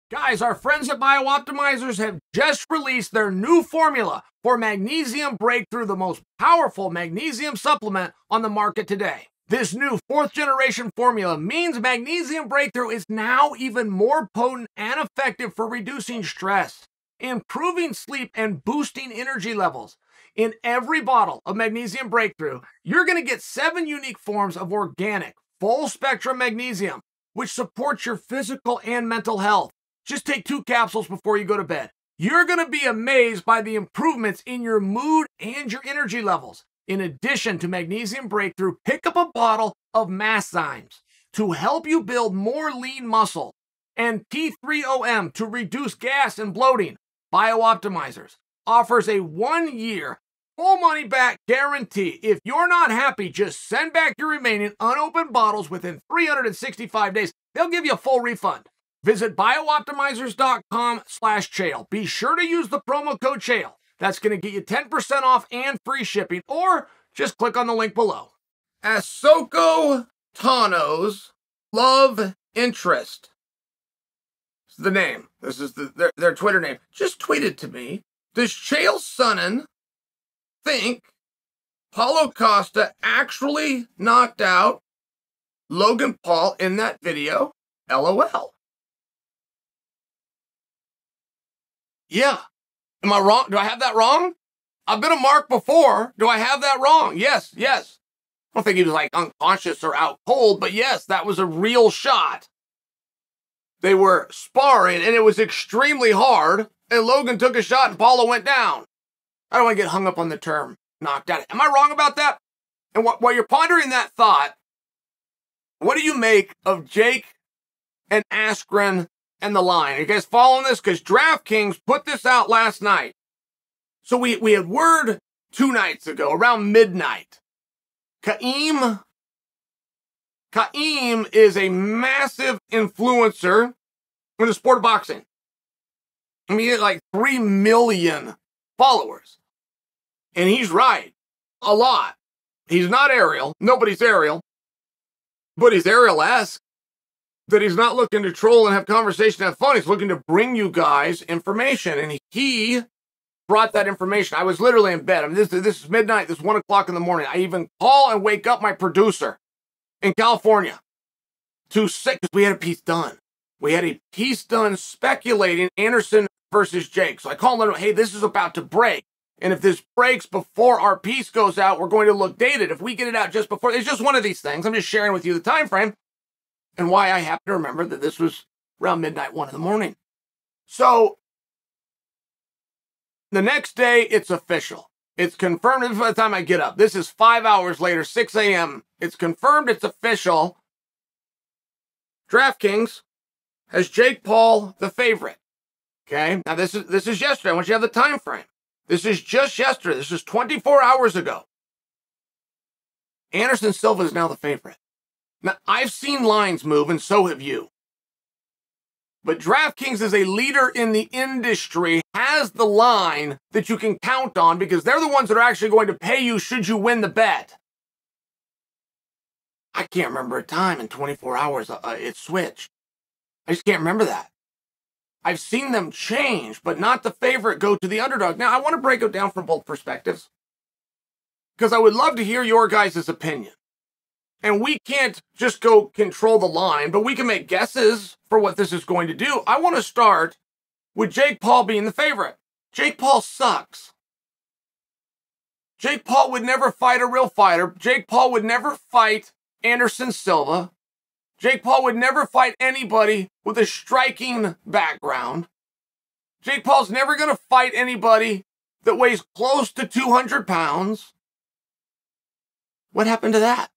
Guys, our friends at BioOptimizers have just released their new formula for Magnesium Breakthrough, the most powerful magnesium supplement on the market today. This new 4th generation formula means Magnesium Breakthrough is now even more potent and effective for reducing stress, improving sleep, and boosting energy levels. In every bottle of Magnesium Breakthrough, you're going to get 7 unique forms of organic, full-spectrum magnesium, which supports your physical and mental health. Just take 2 capsules before you go to bed. You're going to be amazed by the improvements in your mood and your energy levels. In addition to Magnesium Breakthrough, pick up a bottle of Masszymes to help you build more lean muscle and P3OM to reduce gas and bloating. BioOptimizers offers a 1-year full money-back guarantee. If you're not happy, just send back your remaining unopened bottles within 365 days. They'll give you a full refund. Visit biooptimizers.com/Chael. Be sure to use the promo code Chael. That's going to get you 10% off and free shipping, or just click on the link below. Ahsoka Tano's love interest. This is the name. This is their Twitter name. Just tweeted to me. Does Chael Sonnen think Paulo Costa actually knocked out Logan Paul in that video? LOL. Yeah. Am I wrong? Do I have that wrong? I've been a mark before. Do I have that wrong? Yes. I don't think he was like unconscious or out cold, but yes, that was a real shot. They were sparring and it was extremely hard, and Logan took a shot and Paulo went down. I don't want to get hung up on the term knocked out. Am I wrong about that? And while you're pondering that thought, what do you make of Jake and Askren and the line? Are you guys following this? Because DraftKings put this out last night. So we had word 2 nights ago, around midnight. Khamzat is a massive influencer in the sport of boxing. I mean, he had like 3 million followers. And he's right. A lot. He's not Ariel. Nobody's Ariel. But he's Ariel-esque. That he's not looking to troll and have conversation and have fun. He's looking to bring you guys information. And he brought that information. I was literally in bed. I mean, this is midnight. This is 1 o'clock in the morning. I even call and wake up my producer in California to say, because we had a piece done. We had a piece done speculating Anderson versus Jake. So I call him, hey, this is about to break. And if this breaks before our piece goes out, we're going to look dated. If we get it out just before, it's just one of these things. I'm just sharing with you the time frame. And why I happen to remember that this was around midnight, 1 in the morning. So the next day, it's official. It's confirmed by the time I get up. This is 5 hours later, 6 a.m. It's confirmed, it's official. DraftKings has Jake Paul the favorite. Okay, now this is yesterday. I want you to have the time frame. This is just yesterday. This is 24 hours ago. Anderson Silva is now the favorite. Now, I've seen lines move, and so have you. But DraftKings is a leader in the industry, has the line that you can count on because they're the ones that are actually going to pay you should you win the bet. I can't remember a time in 24 hours it switched. I just can't remember that. I've seen them change, but not the favorite go to the underdog. Now, I want to break it down from both perspectives because I would love to hear your guys' opinion. And we can't just go control the line, but we can make guesses for what this is going to do. I want to start with Jake Paul being the favorite. Jake Paul sucks. Jake Paul would never fight a real fighter. Jake Paul would never fight Anderson Silva. Jake Paul would never fight anybody with a striking background. Jake Paul's never going to fight anybody that weighs close to 200 pounds. What happened to that?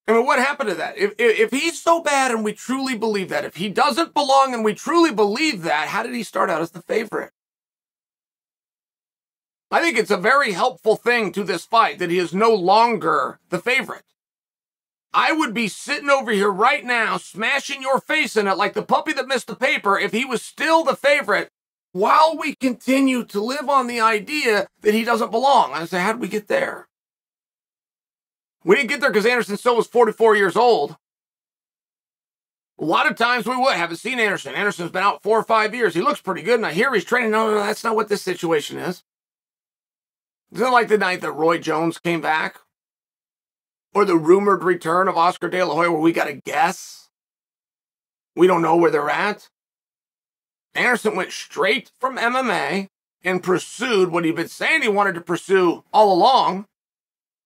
I mean, what happened to that? If he's so bad and we truly believe that, if he doesn't belong and we truly believe that, how did he start out as the favorite? I think it's a very helpful thing to this fight that he is no longer the favorite. I would be sitting over here right now, smashing your face in it like the puppy that missed the paper if he was still the favorite while we continue to live on the idea that he doesn't belong. I say, how did we get there? We didn't get there because Anderson Silva was 44 years old. A lot of times we would. Haven't seen Anderson. Anderson's been out 4 or 5 years. He looks pretty good, and I hear he's training. No, that's not what this situation is. Isn't it like the night that Roy Jones came back? Or the rumored return of Oscar De La Hoya, where we got to guess? We don't know where they're at. Anderson went straight from MMA and pursued what he'd been saying he wanted to pursue all along,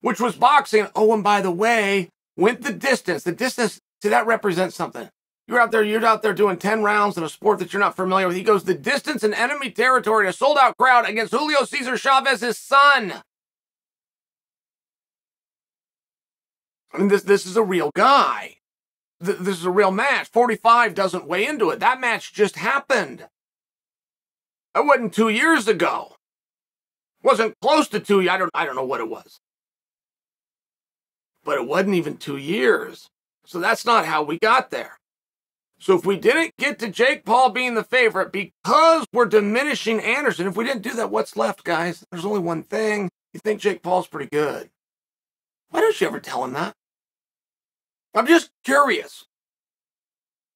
which was boxing. Oh, and by the way, went the distance. The distance, see, that represents something. You're out there doing 10 rounds in a sport that you're not familiar with. He goes the distance in enemy territory in a sold-out crowd against Julio Cesar Chavez's son. I mean, this is a real guy. This is a real match. 45 doesn't weigh into it. That match just happened. That wasn't 2 years ago. Wasn't close to 2 years. I don't know what it was. But it wasn't even 2 years. So that's not how we got there. So if we didn't get to Jake Paul being the favorite because we're diminishing Anderson, if we didn't do that, what's left, guys? There's only one thing. You think Jake Paul's pretty good. Why don't you ever tell him that? I'm just curious.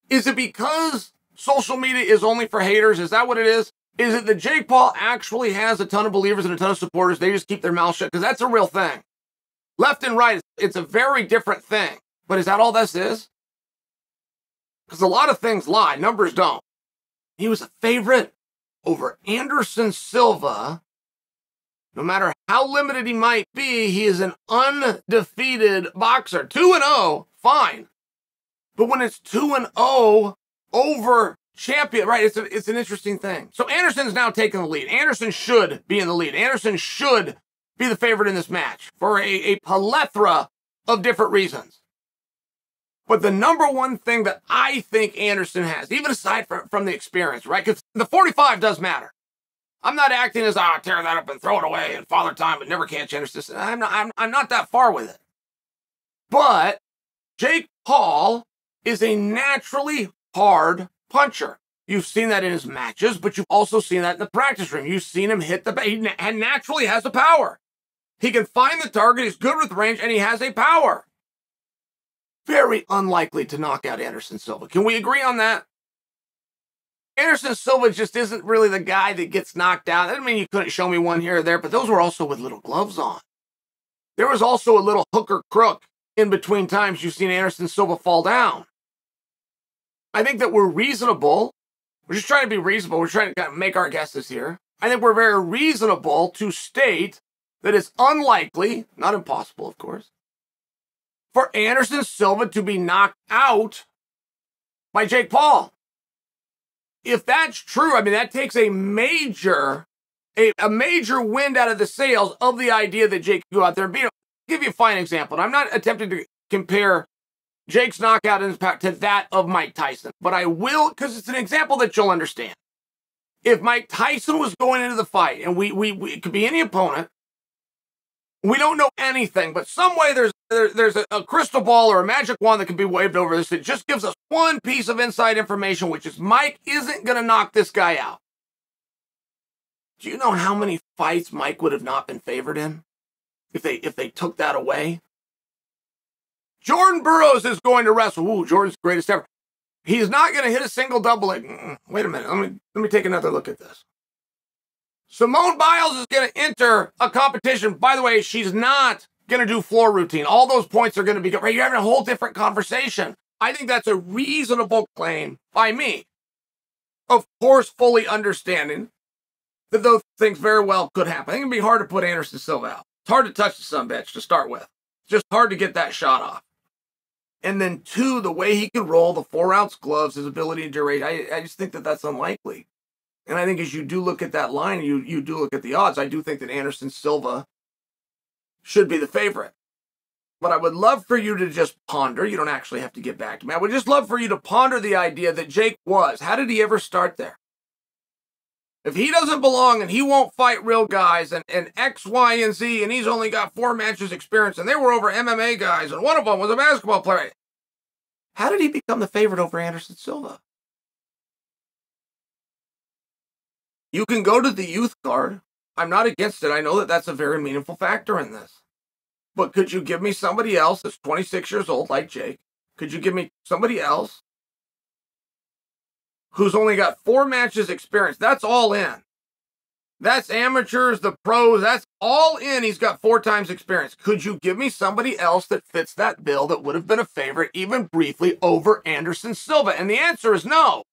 Is it because social media is only for haters? Is that what it is? Is it that Jake Paul actually has a ton of believers and a ton of supporters? They just keep their mouth shut? Because that's a real thing. Left and right, it's a very different thing. But is that all this is? Because a lot of things lie. Numbers don't. He was a favorite over Anderson Silva. No matter how limited he might be, he is an undefeated boxer. 2-0, fine. But when it's 2-0 over champion, right, it's an interesting thing. So Anderson's now taking the lead. Anderson should be in the lead. Anderson should be the favorite in this match for a plethora of different reasons. But the number one thing that I think Anderson has, even aside from the experience, right, because the 45 does matter. I'm not acting as, tear that up and throw it away and father time and never catch Anderson. I'm not that far with it. But Jake Paul is a naturally hard puncher. You've seen that in his matches, but you've also seen that in the practice room. You've seen him hit he naturally has the power. He can find the target, he's good with range, and he has a power. Very unlikely to knock out Anderson Silva. Can we agree on that? Anderson Silva just isn't really the guy that gets knocked out. That doesn't mean you couldn't show me one here or there, but those were also with little gloves on. There was also a little hook or crook in between times you've seen Anderson Silva fall down. I think that we're reasonable. We're just trying to be reasonable. We're trying to kind of make our guesses here. I think we're very reasonable to state that it's unlikely, not impossible, of course, for Anderson Silva to be knocked out by Jake Paul. If that's true, I mean, that takes a major wind out of the sails of the idea that Jake can go out there and beat him. I'll give you a fine example. And I'm not attempting to compare Jake's knockout in his power to that of Mike Tyson, but I will, because it's an example that you'll understand. If Mike Tyson was going into the fight, and we it could be any opponent, we don't know anything, but some way there's a crystal ball or a magic wand that can be waved over this. It just gives us one piece of inside information, which is Mike isn't going to knock this guy out. Do you know how many fights Mike would have not been favored in if they took that away? Jordan Burroughs is going to wrestle. Ooh, Jordan's the greatest ever. He's not going to hit a single double leg. Wait a minute. Let me take another look at this. Simone Biles is going to enter a competition. By the way, she's not going to do floor routine. All those points are going to be, right? You're having a whole different conversation. I think that's a reasonable claim by me. Of course, fully understanding that those things very well could happen. I think it'd be hard to put Anderson Silva out. It's hard to touch the sumbitch to start with. It's just hard to get that shot off. And then two, the way he can roll the 4-ounce gloves, his ability to durate, I just think that that's unlikely. And I think as you do look at that line, you do look at the odds, I do think that Anderson Silva should be the favorite. But I would love for you to just ponder. You don't actually have to get back to me. I would just love for you to ponder the idea that Jake was. How did he ever start there? If he doesn't belong and he won't fight real guys and X, Y, and Z, and he's only got 4 matches experience and they were over MMA guys and one of them was a basketball player, how did he become the favorite over Anderson Silva? You can go to the youth card. I'm not against it. I know that that's a very meaningful factor in this. But could you give me somebody else that's 26 years old like Jake? Could you give me somebody else who's only got 4 matches experience. That's all in. That's amateurs, the pros, that's all in. He's got 4 times experience. Could you give me somebody else that fits that bill that would have been a favorite, even briefly, over Anderson Silva? And the answer is no.